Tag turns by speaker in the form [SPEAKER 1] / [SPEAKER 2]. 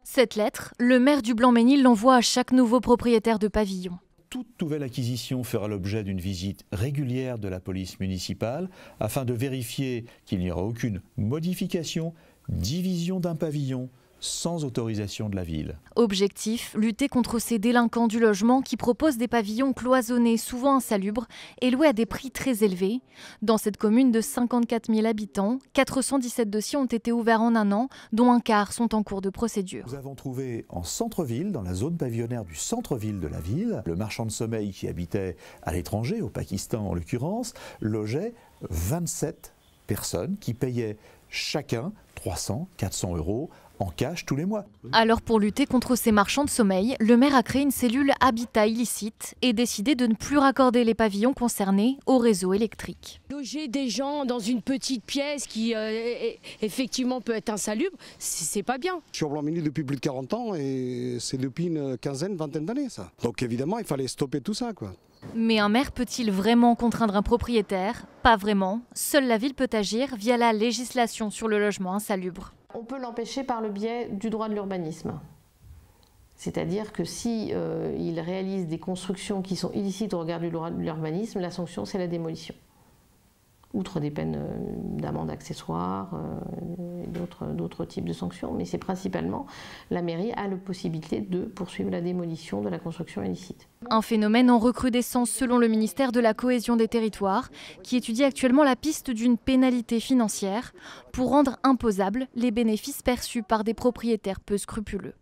[SPEAKER 1] Cette lettre, le maire du Blanc-Mesnil l'envoie à chaque nouveau propriétaire de pavillon.
[SPEAKER 2] Toute nouvelle acquisition fera l'objet d'une visite régulière de la police municipale afin de vérifier qu'il n'y aura aucune modification, division d'un pavillon sans autorisation de la ville.
[SPEAKER 1] Objectif, lutter contre ces délinquants du logement qui proposent des pavillons cloisonnés, souvent insalubres, et loués à des prix très élevés. Dans cette commune de 54 000 habitants, 417 dossiers ont été ouverts en un an, dont un quart sont en cours de procédure.
[SPEAKER 2] Nous avons trouvé en centre-ville, dans la zone pavillonnaire du centre-ville de la ville, le marchand de sommeil qui habitait à l'étranger, au Pakistan en l'occurrence, logeait 27 personnes qui payaient chacun 300, 400 € en cash tous les mois.
[SPEAKER 1] Alors pour lutter contre ces marchands de sommeil, le maire a créé une cellule habitat illicite et décidé de ne plus raccorder les pavillons concernés au réseau électrique.
[SPEAKER 3] Loger des gens dans une petite pièce qui effectivement peut être insalubre, c'est pas bien.
[SPEAKER 4] Je suis au Blanc-Mesnil depuis plus de 40 ans et c'est depuis une quinzaine, vingtaine d'années ça. Donc évidemment il fallait stopper tout ça quoi.
[SPEAKER 1] Mais un maire peut-il vraiment contraindre un propriétaire? Pas vraiment. Seule la ville peut agir via la législation sur le logement insalubre.
[SPEAKER 5] On peut l'empêcher par le biais du droit de l'urbanisme. C'est-à-dire que si il réalise des constructions qui sont illicites au regard du droit de l'urbanisme, la sanction c'est la démolition. Outre des peines d'amende accessoire et d'autres types de sanctions, mais c'est principalement la mairie a la possibilité de poursuivre la démolition de la construction illicite.
[SPEAKER 1] Un phénomène en recrudescence selon le ministère de la Cohésion des Territoires, qui étudie actuellement la piste d'une pénalité financière pour rendre imposables les bénéfices perçus par des propriétaires peu scrupuleux.